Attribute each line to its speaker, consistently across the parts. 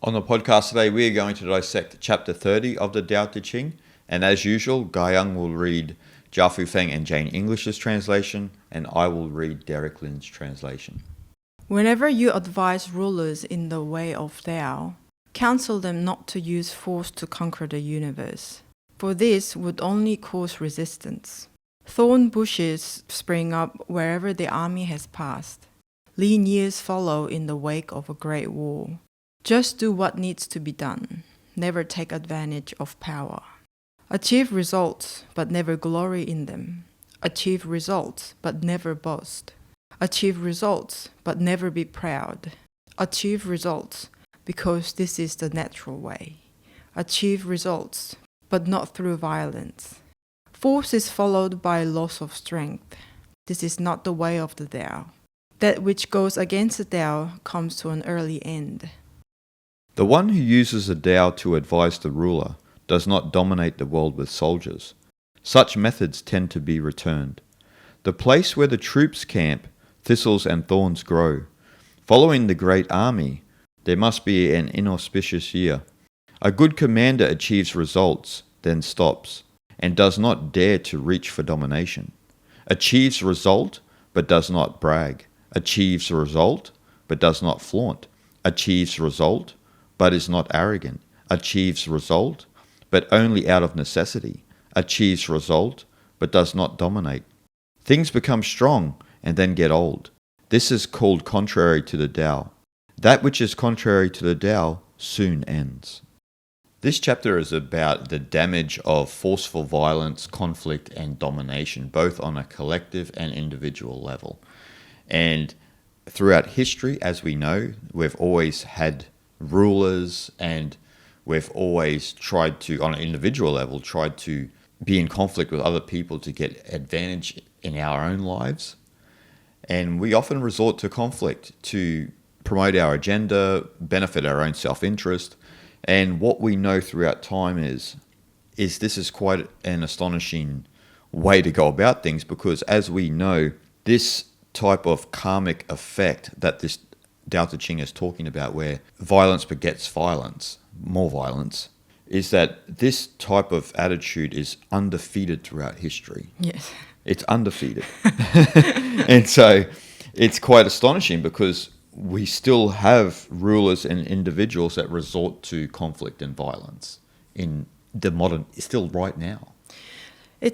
Speaker 1: On the podcast today, we are going to dissect chapter 30 of the Tao Te Ching, and as usual, Gaiang will read Jia Fu Feng and Jane English's translation, and I will read Derek Lin's translation.
Speaker 2: Whenever you advise rulers in the way of Tao, counsel them not to use force to conquer the universe, for this would only cause resistance. Thorn bushes spring up wherever the army has passed. Lean years follow in the wake of a great war. Just do what needs to be done. Never take advantage of power. Achieve results, but never glory in them. Achieve results, but never boast. Achieve results, but never be proud. Achieve results, because this is the natural way. Achieve results, but not through violence. Force is followed by loss of strength. This is not the way of the Tao. That which goes against the Tao comes to an early end.
Speaker 1: The one who uses the Tao to advise the ruler does not dominate the world with soldiers. Such methods tend to be returned. The place where the troops camp, thistles and thorns grow. Following the great army, there must be an inauspicious year. A good commander achieves results, then stops, and does not dare to reach for domination. Achieves result, but does not brag. Achieves result, but does not flaunt. Achieves result, but is not arrogant. Achieves result, but only out of necessity. Achieves result, but does not dominate. Things become strong and then get old. This is called contrary to the Tao. That which is contrary to the Tao soon ends. This chapter is about the damage of forceful violence, conflict, and domination, both on a collective and individual level. And throughout history, as we know, we've always had rulers, and we've always tried to, on an individual level, tried to be in conflict with other people to get advantage in our own lives. And we often resort to conflict to promote our agenda, benefit our own self-interest. And what we know throughout time is this is quite an astonishing way to go about things, because as we know, this type of karmic effect that this Tao Te Ching is talking about, where violence begets violence, more violence, is that this type of attitude is undefeated throughout history.
Speaker 2: Yes.
Speaker 1: It's undefeated. And so it's quite astonishing, because we still have rulers and individuals that resort to conflict and violence in the modern, still right now.
Speaker 2: The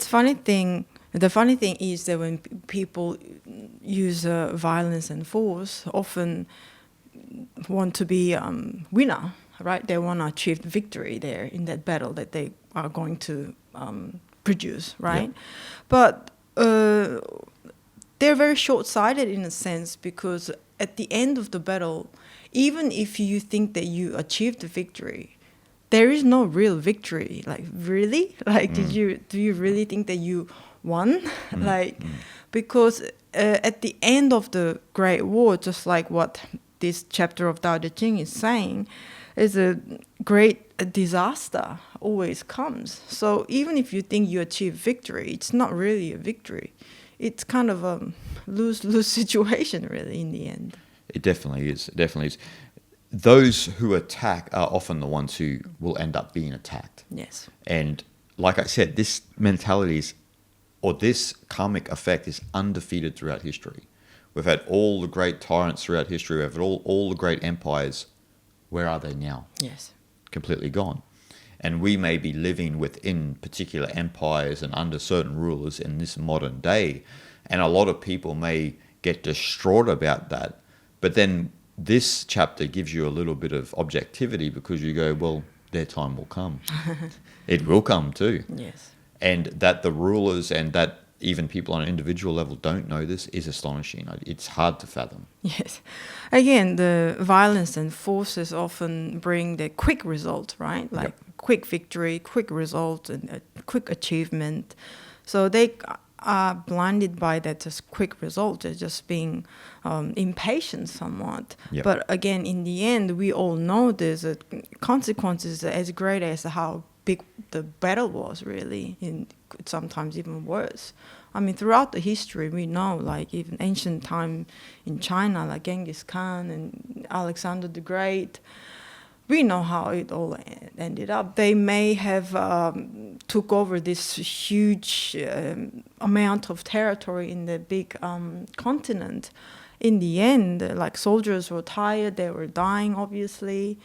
Speaker 2: funny thing is that when people use violence and force, often want to be winner, right? They want to achieve victory there in that battle that they are going to produce, right?
Speaker 1: Yep.
Speaker 2: But they're very short-sighted in a sense, because at the end of the battle, even if you think that you achieved the victory, there is no real victory. Like, really? Like, do you really think that you won? Because at the end of the Great War, just like what this chapter of Tao Te Ching is saying, is a great disaster always comes. So even if you think you achieve victory, it's not really a victory. It's kind of a lose-lose situation, really, in the end.
Speaker 1: It definitely is. It definitely is. Those who attack are often the ones who will end up being attacked.
Speaker 2: Yes.
Speaker 1: And like I said, this mentality is, or this karmic effect is undefeated throughout history. We've had all the great tyrants throughout history. We've had all the great empires. Where are they now?
Speaker 2: Yes.
Speaker 1: Completely gone. And we may be living within particular empires and under certain rulers in this modern day. And a lot of people may get distraught about that. But then this chapter gives you a little bit of objectivity, because you go, well, their time will come. It will come too.
Speaker 2: Yes.
Speaker 1: And that the rulers and that even people on an individual level don't know this is astonishing. It's hard to fathom.
Speaker 2: Yes. Again, the violence and forces often bring the quick result, right? Like quick victory, quick result, and a quick achievement. So they are blinded by that just quick result. They're just being impatient somewhat.
Speaker 1: Yep.
Speaker 2: But again, in the end, we all know there's consequences as great as how big the battle was, really, and sometimes even worse. I mean, throughout the history, we know, like even ancient time in China, like Genghis Khan and Alexander the Great, we know how it all ended up. They may have took over this huge amount of territory in the big continent. In the end, like soldiers were tired, they were dying, obviously.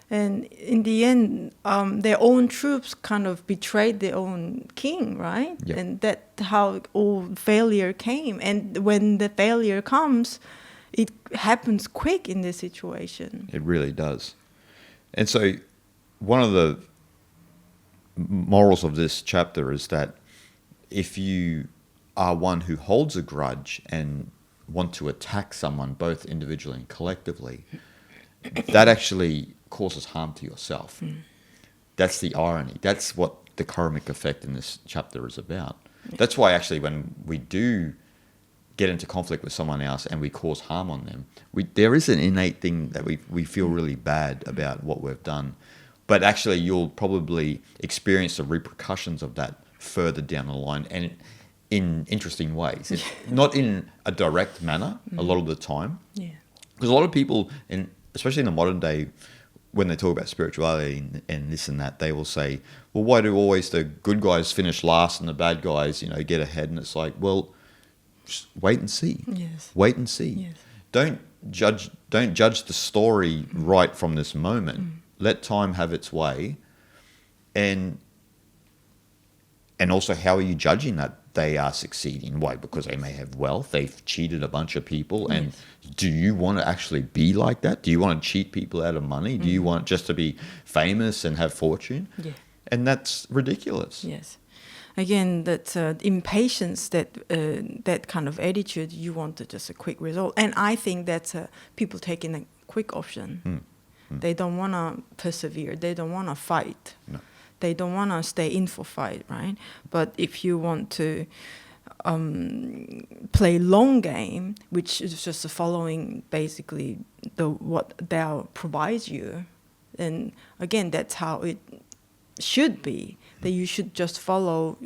Speaker 2: And in the end, their own troops kind of betrayed their own king, right?
Speaker 1: Yep.
Speaker 2: And that's how all failure came. And when the failure comes, it happens quick in this situation.
Speaker 1: It really does. And so one of the morals of this chapter is that if you are one who holds a grudge and want to attack someone both individually and collectively, that actually causes harm to yourself. That's the irony. That's what the karmic effect in this chapter is about. That's why actually when we do get into conflict with someone else and we cause harm on them, there is an innate thing that we feel really bad about what we've done. But actually you'll probably experience the repercussions of that further down the line and in interesting ways. It's not in a direct manner a lot of the time.
Speaker 2: Yeah.
Speaker 1: Because a lot of people, especially in the modern day, when they talk about spirituality and this and that, they will say, well, why do always the good guys finish last and the bad guys, get ahead? And it's like, well, just wait and see.
Speaker 2: Yes.
Speaker 1: Wait and see.
Speaker 2: Yes.
Speaker 1: Don't judge the story right from this moment. Let time have its way. And also, how are you judging that they are succeeding? Why? Because they may have wealth. They've cheated a bunch of people. And do you want to actually be like that? Do you want to cheat people out of money? Do you want just to be famous and have fortune?
Speaker 2: Yeah.
Speaker 1: And that's ridiculous.
Speaker 2: Yes. Again, that impatience, that kind of attitude, you want just a quick result. And I think that's people taking a quick option. They don't want to persevere. They don't want to fight.
Speaker 1: No.
Speaker 2: They don't want to stay in for fight, right? But if you want to play long game, which is just following basically what Tao provides you, then again, that's how it should be. That you should just follow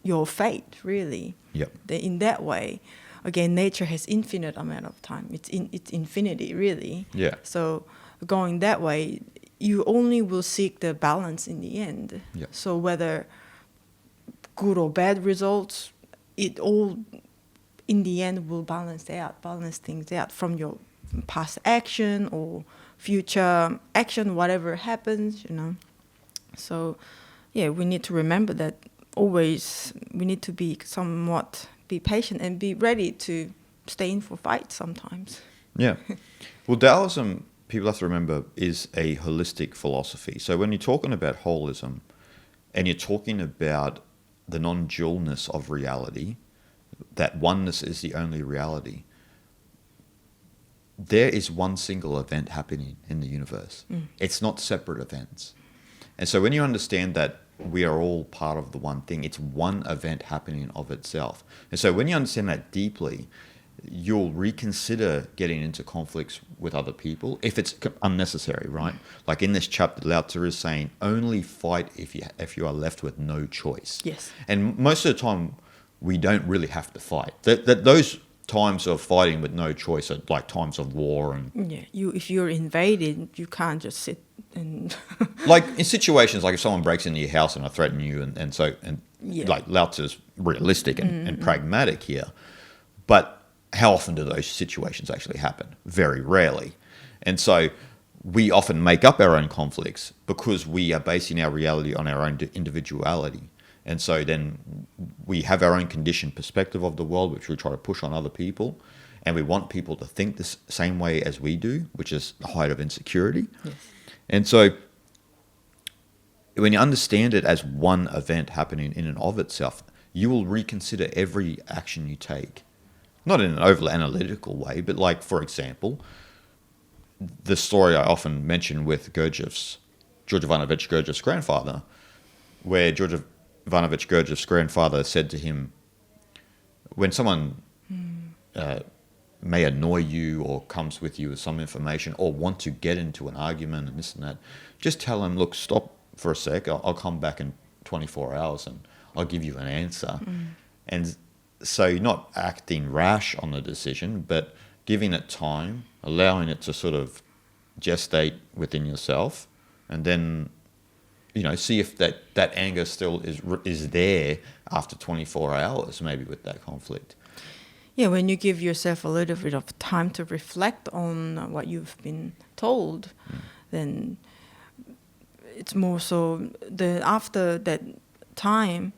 Speaker 2: your fate, really.
Speaker 1: Yep.
Speaker 2: In that way, again, nature has infinite amount of time. It's infinity, really.
Speaker 1: Yeah.
Speaker 2: So going that way, you only will seek the balance in the end.
Speaker 1: Yeah.
Speaker 2: So whether good or bad results, it all in the end will balance things out from your past action or future action, whatever happens, So yeah, we need to remember that always we need to be patient and be ready to stay in for fight sometimes.
Speaker 1: Yeah. Well, Taoism, people have to remember, is a holistic philosophy. So when you're talking about holism and you're talking about the non-dualness of reality, that oneness is the only reality, there is one single event happening in the universe. It's not separate events. And so when you understand that we are all part of the one thing, it's one event happening of itself. And so when you understand that deeply, you'll reconsider getting into conflicts with other people if it's unnecessary, right? Like in this chapter, Lao Tzu is saying, only fight if you are left with no choice.
Speaker 2: Yes.
Speaker 1: And most of the time, we don't really have to fight. Those times of fighting with no choice are like times of war and
Speaker 2: if you're invaded, you can't just sit and
Speaker 1: like in situations like if someone breaks into your house and I threaten you and like Lao Tzu's realistic and pragmatic here. But how often do those situations actually happen? Very rarely. And so we often make up our own conflicts because we are basing our reality on our own individuality. And so then we have our own conditioned perspective of the world, which we try to push on other people. And we want people to think the same way as we do, which is the height of insecurity.
Speaker 2: Yes.
Speaker 1: And so when you understand it as one event happening in and of itself, you will reconsider every action you take. Not in an overly analytical way, but like, for example, the story I often mention with George Ivanovich Gurdjieff's grandfather, where George Ivanovich Gurdjieff's grandfather said to him, when someone may annoy you or comes with you with some information or want to get into an argument and this and that, just tell him, look, stop for a sec. I'll come back in 24 hours and I'll give you an answer. And so not acting rash on the decision, but giving it time, allowing it to sort of gestate within yourself, and then, see if that anger still is there after 24 hours, maybe, with that conflict.
Speaker 2: Yeah, when you give yourself a little bit of time to reflect on what you've been told, then it's more so after that time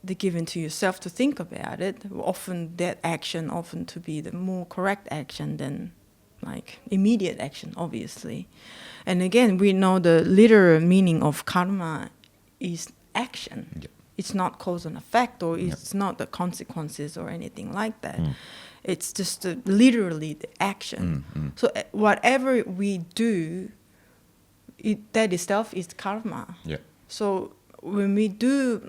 Speaker 2: the given to yourself to think about it, often that action often to be the more correct action than like immediate action, obviously. And again, we know the literal meaning of karma is action.
Speaker 1: Yep.
Speaker 2: It's not cause and effect, or it's not the consequences or anything like that. It's just literally the action. So whatever we do, that itself is karma.
Speaker 1: Yeah.
Speaker 2: So when we do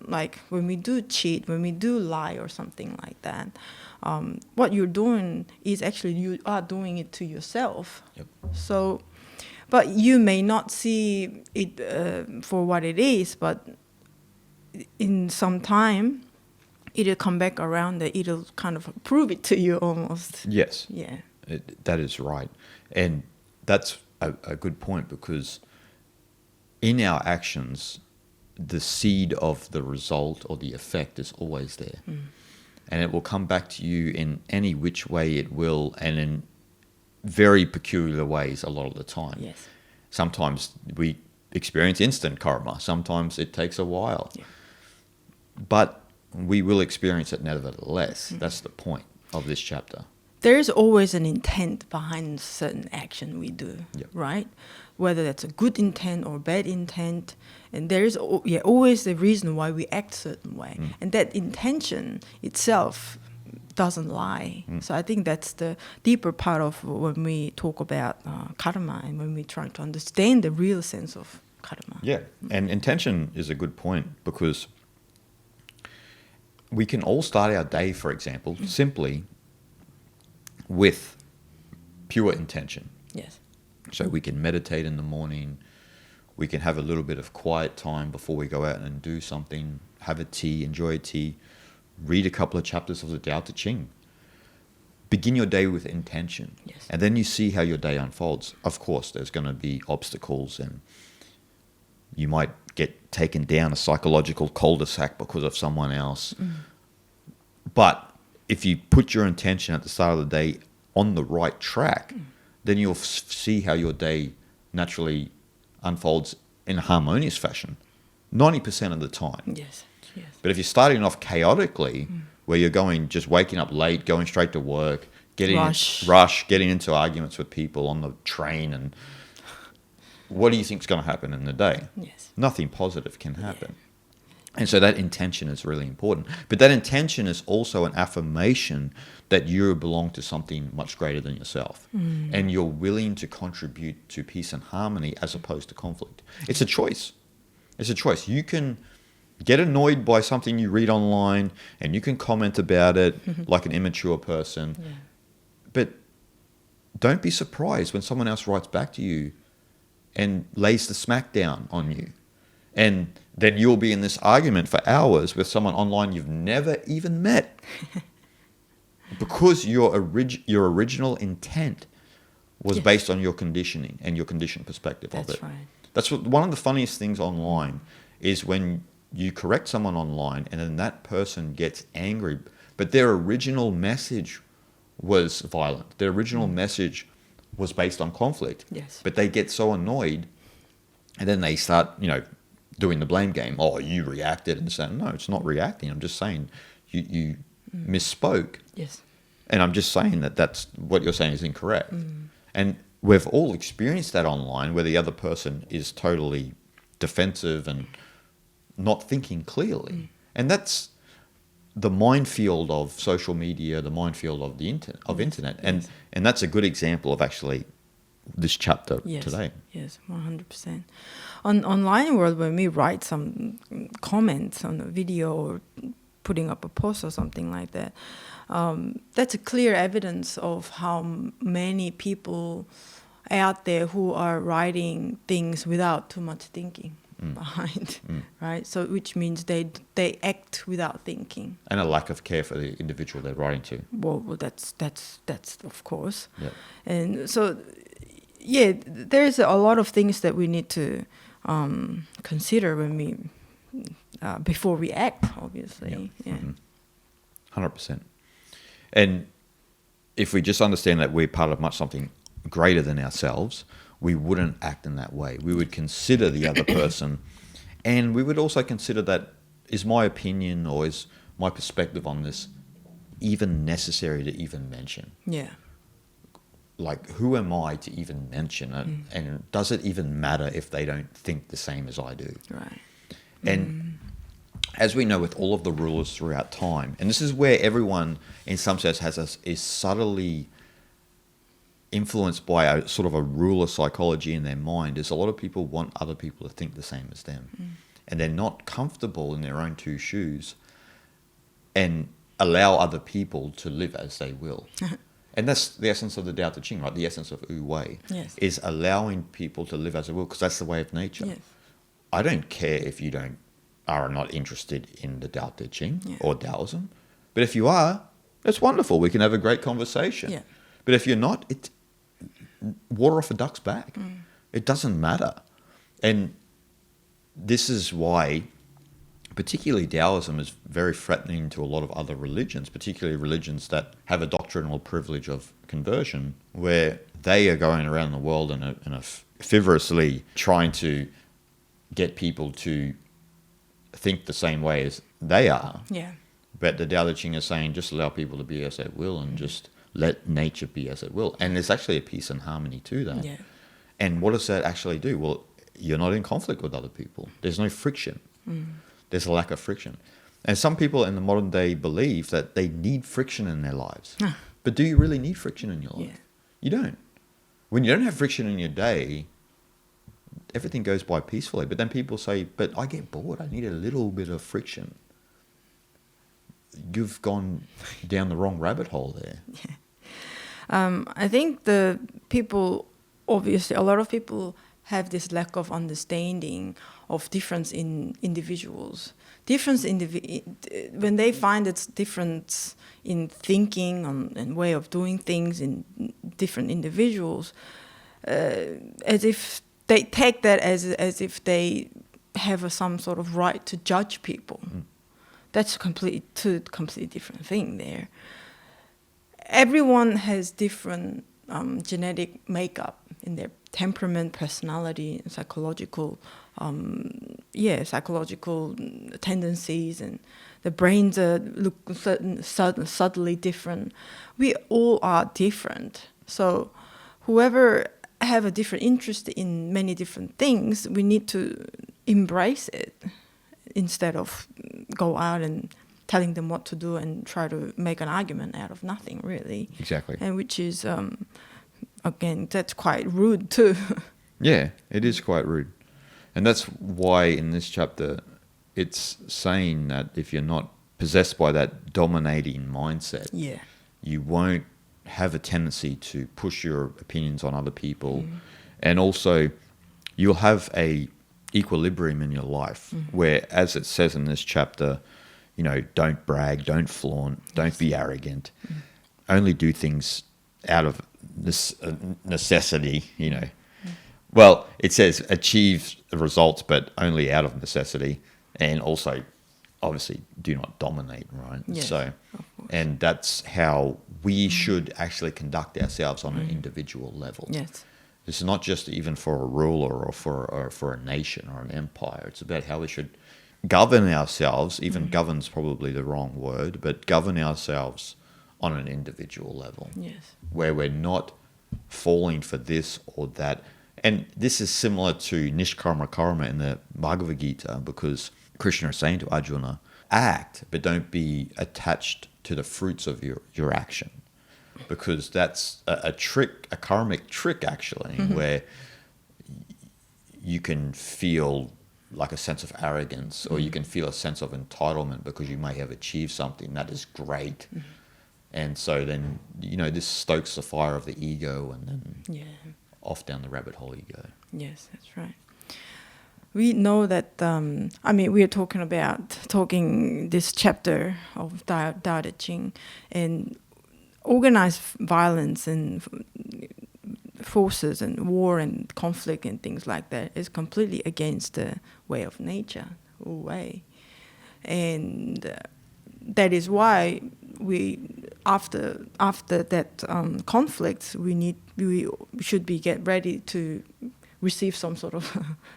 Speaker 2: cheat, when we do lie or something like that, what you're doing is actually you are doing it to yourself.
Speaker 1: Yep.
Speaker 2: So, but you may not see it for what it is, but in some time, it'll come back around. That it'll kind of prove it to you almost.
Speaker 1: Yes.
Speaker 2: Yeah.
Speaker 1: That is right. And that's a good point, because in our actions, the seed of the result or the effect is always there. And it will come back to you in any which way it will, and in very peculiar ways a lot of the time.
Speaker 2: Yes.
Speaker 1: Sometimes we experience instant karma. Sometimes it takes a while.
Speaker 2: Yeah.
Speaker 1: But we will experience it nevertheless. That's the point of this chapter.
Speaker 2: There is always an intent behind certain action we do,
Speaker 1: Yep.
Speaker 2: right? Whether that's a good intent or bad intent. And there is always the reason why we act certain way. And that intention itself doesn't lie. So I think that's the deeper part of when we talk about karma, and when we try to understand the real sense of karma.
Speaker 1: Yeah, and intention is a good point, because we can all start our day, for example, simply with pure intention.
Speaker 2: Yes.
Speaker 1: So we can meditate in the morning, we can have a little bit of quiet time before we go out and do something, have a tea, enjoy a tea, read a couple of chapters of the Tao Te Ching. Begin your day with intention.
Speaker 2: Yes.
Speaker 1: And then you see how your day unfolds. Of course, there's going to be obstacles, and you might get taken down a psychological cul-de-sac because of someone else. But if you put your intention at the start of the day on the right track, then you'll see how your day naturally unfolds in a harmonious fashion 90% of the time.
Speaker 2: Yes. Yes.
Speaker 1: But if you're starting off chaotically, where you're just waking up late, going straight to work, getting into arguments with people on the train, and what do you think is going to happen in the day?
Speaker 2: Yes.
Speaker 1: Nothing positive can happen. And so that intention is really important. But that intention is also an affirmation that you belong to something much greater than yourself. And you're willing to contribute to peace and harmony as opposed to conflict. It's a choice. It's a choice. You can get annoyed by something you read online, and you can comment about it like an immature person.
Speaker 2: Yeah.
Speaker 1: But don't be surprised when someone else writes back to you and lays the smack down on you. And then you'll be in this argument for hours with someone online you've never even met. Because your original intent was based on your conditioning and your conditioned perspective of it.
Speaker 2: That's right.
Speaker 1: That's one of the funniest things online is when you correct someone online and then that person gets angry, but their original message was violent. Their original message was based on conflict.
Speaker 2: Yes.
Speaker 1: But they get so annoyed, and then they start, doing the blame game. Oh, you reacted, and saying, no, it's not reacting. I'm just saying you misspoke.
Speaker 2: Yes.
Speaker 1: And I'm just saying that's what you're saying is incorrect. And we've all experienced that online, where the other person is totally defensive and not thinking clearly. And that's the minefield of social media, the minefield of the internet. And that's a good example of actually this chapter today.
Speaker 2: Yes, 100%. On online world, when we write some comments on a video or putting up a post or something like that, that's a clear evidence of how many people out there who are writing things without too much thinking behind, right? So which means they act without thinking.
Speaker 1: And a lack of care for the individual they're writing to.
Speaker 2: Well, that's of course.
Speaker 1: Yeah.
Speaker 2: And so yeah, there's a lot of things that we need to consider when we before we act, obviously. Yeah.
Speaker 1: 100%. And if we just understand that we're part of something greater than ourselves, we wouldn't act in that way. We would consider the other person, and we would also consider that, is my opinion or is my perspective on this even necessary to even mention?
Speaker 2: Yeah.
Speaker 1: Like, who am I to even mention it? And does it even matter if they don't think the same as I do?
Speaker 2: Right.
Speaker 1: And as we know with all of the rulers throughout time, and this is where everyone in some sense is subtly influenced by a sort of a ruler psychology in their mind, is a lot of people want other people to think the same as them. And they're not comfortable in their own two shoes and allow other people to live as they will. And that's the essence of the Tao Te Ching, right? The essence of Wu Wei is allowing people to live as they will, because that's the way of nature.
Speaker 2: Yes.
Speaker 1: I don't care if you are not interested in the Tao Te Ching or Taoism, but if you are, that's wonderful. We can have a great conversation.
Speaker 2: Yeah.
Speaker 1: But if you're not, it's water off a duck's back. It doesn't matter. And this is why particularly Taoism is very threatening to a lot of other religions, particularly religions that have a doctrinal privilege of conversion, where they are going around the world in a feverishly trying to get people to think the same way as they are.
Speaker 2: Yeah.
Speaker 1: But the Tao Te Ching is saying just allow people to be as they will and just let nature be as it will. And there's actually a peace and harmony to that.
Speaker 2: Yeah.
Speaker 1: And what does that actually do? Well, you're not in conflict with other people. There's no friction. There's a lack of friction. And some people in the modern day believe that they need friction in their lives. But do you really need friction in your life?
Speaker 2: Yeah.
Speaker 1: You don't. When you don't have friction in your day, everything goes by peacefully. But then people say, but I get bored. I need a little bit of friction. You've gone down the wrong rabbit hole there.
Speaker 2: I think the people, obviously, a lot of people have this lack of understanding of difference in individuals. When they find it's difference in thinking and way of doing things in different individuals, as if they take that as if they have some sort of right to judge people. That's two completely different thing there. Everyone has different genetic makeup in their temperament, personality, psychological tendencies, and the brains look subtly different. We all are different. So whoever have a different interest in many different things, we need to embrace it instead of go out and telling them what to do and try to make an argument out of nothing, really.
Speaker 1: Exactly.
Speaker 2: And which is, again, that's quite rude too.
Speaker 1: Yeah, it is quite rude. And that's why in this chapter it's saying that if you're not possessed by that dominating mindset, you won't have a tendency to push your opinions on other people. And also you'll have a equilibrium in your life where, as it says in this chapter, you know, don't brag, don't flaunt, don't be arrogant, only do things out of this necessity, you know. Well, it says achieve the results, but only out of necessity, and also obviously do not dominate, right?
Speaker 2: Yes,
Speaker 1: so, and that's how we should actually conduct ourselves on an individual level.
Speaker 2: Yes.
Speaker 1: It's not just even for a ruler or for a nation or an empire. It's about how we should govern ourselves. Even govern's probably the wrong word, but govern ourselves on an individual level.
Speaker 2: Yes.
Speaker 1: Where we're not falling for this or that. And this is similar to Nishkarma Karma in the Bhagavad Gita, because Krishna is saying to Arjuna, act, but don't be attached to the fruits of your action. Because that's a trick, a karmic trick, actually, where you can feel like a sense of arrogance, or you can feel a sense of entitlement because you may have achieved something that is great. And so then, you know, this stokes the fire of the ego, and then off down the rabbit hole you go.
Speaker 2: Yes, that's right. We know that, we are talking this chapter of Tao Te Ching, and organized violence and forces and war and conflict and things like that is completely against the way of nature, Wu Wei. And that is why after that conflict, we should be get ready to receive some sort of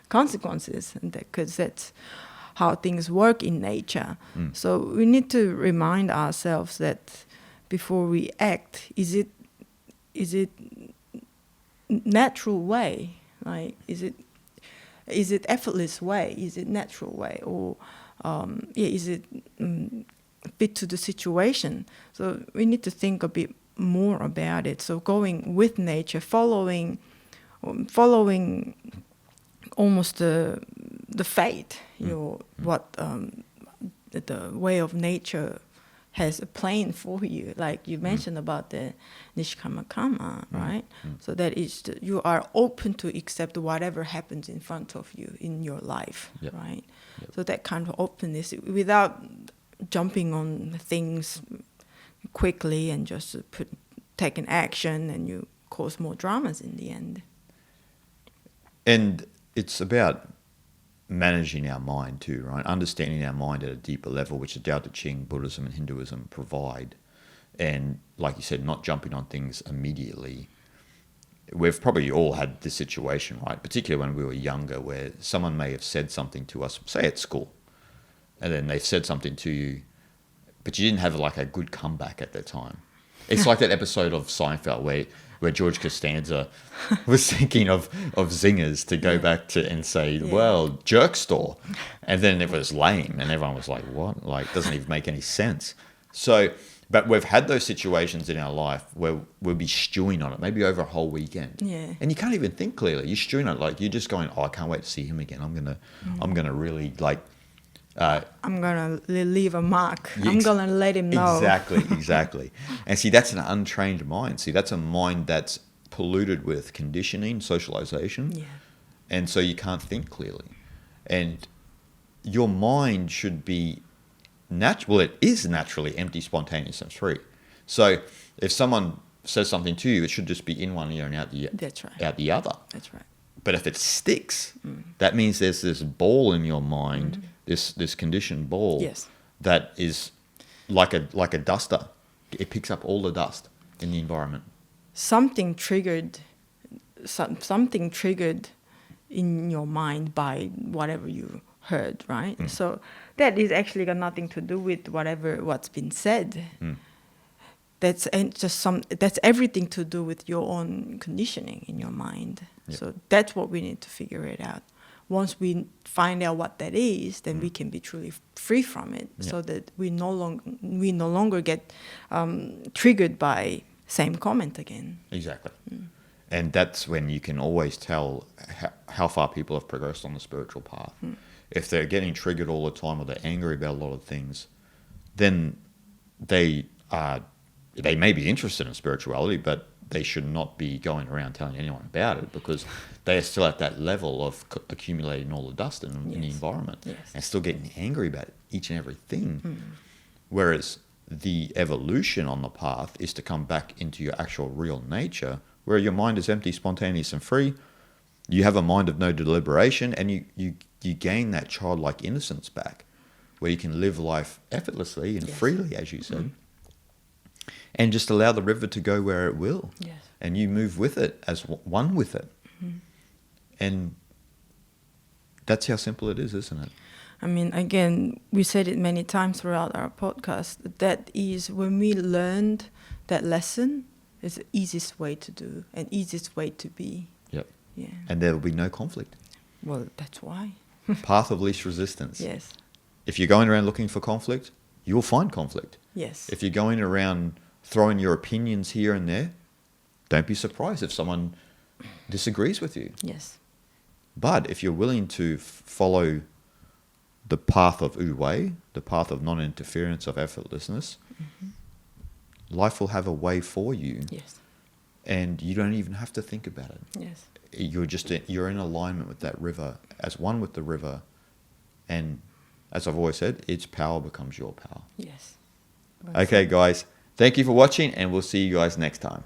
Speaker 2: consequences, and because that's how things work in nature. So we need to remind ourselves that before we act, is it natural way? Like, is it effortless way? Is it natural way? Or is it fit to the situation? So we need to think a bit more about it. So going with nature, following almost the fate, what the way of nature has a plan for you. Like you mentioned about the nishkama karma, right? So that is you are open to accept whatever happens in front of you in your life, right? So that kind of openness, without jumping on things quickly and just taking action, and you cause more dramas in the end.
Speaker 1: And it's about managing our mind too, right? Understanding our mind at a deeper level, which the Tao Te Ching, Buddhism and Hinduism provide. And like you said, not jumping on things immediately. We've probably all had this situation, right? Particularly when we were younger, where someone may have said something to us, say at school, and then they've said something to you, but you didn't have like a good comeback at that time. It's like that episode of Seinfeld where George Costanza was thinking of zingers to go back to and say, well, jerk store. And then it was lame and everyone was like, what? Like, doesn't even make any sense. So, but we've had those situations in our life where we'll be stewing on it, maybe over a whole weekend.
Speaker 2: Yeah.
Speaker 1: And you can't even think clearly. You're stewing on it. Like, you're just going, I can't wait to see him again. I'm going to really like...
Speaker 2: I'm going to leave a mark. I'm going to let him know.
Speaker 1: Exactly. And see, that's an untrained mind. See, that's a mind that's polluted with conditioning, socialization.
Speaker 2: Yeah.
Speaker 1: And so you can't think clearly. And your mind should be natural. Well, it is naturally empty, spontaneous, and free. So if someone says something to you, it should just be in one ear and out the other.
Speaker 2: That's right.
Speaker 1: But if it sticks, that means there's this ball in your mind, this conditioned ball that is like a duster. It picks up all the dust in the environment. Something
Speaker 2: triggered in your mind by whatever you heard, right? So that is actually got nothing to do with what's been said. That's everything to do with your own conditioning in your mind. Yep. So that's what we need to figure it out. Once we find out what that is, then we can be truly free from it, so that we no longer get triggered by same comment again.
Speaker 1: Exactly. And that's when you can always tell how far people have progressed on the spiritual path. If they're getting triggered all the time or they're angry about a lot of things, then they may be interested in spirituality, but they should not be going around telling anyone about it, because they are still at that level of accumulating all the dust in the environment and still getting angry about each and everything. Whereas the evolution on the path is to come back into your actual real nature, where your mind is empty, spontaneous and free. You have a mind of no deliberation, and you gain that childlike innocence back, where you can live life effortlessly and freely, as you said. And just allow the river to go where it will. Yes. And you move with it as one with it. And that's how simple it is, isn't it?
Speaker 2: I mean, again, we said it many times throughout our podcast, that is when we learned that lesson, it's the easiest way to do and easiest way to be.
Speaker 1: Yep.
Speaker 2: Yeah.
Speaker 1: And there will be no conflict.
Speaker 2: Well, that's why.
Speaker 1: Path of least resistance.
Speaker 2: Yes.
Speaker 1: If you're going around looking for conflict, you'll find conflict.
Speaker 2: Yes.
Speaker 1: If you're going around throwing your opinions here and there, don't be surprised if someone disagrees with you.
Speaker 2: Yes.
Speaker 1: But if you're willing to follow the path of Wu Wei, the path of non-interference, of effortlessness, life will have a way for you.
Speaker 2: Yes.
Speaker 1: And you don't even have to think about it.
Speaker 2: Yes.
Speaker 1: You're in alignment with that river, as one with the river. And as I've always said, its power becomes your power.
Speaker 2: Yes.
Speaker 1: Okay, guys. Thank you for watching, and we'll see you guys next time.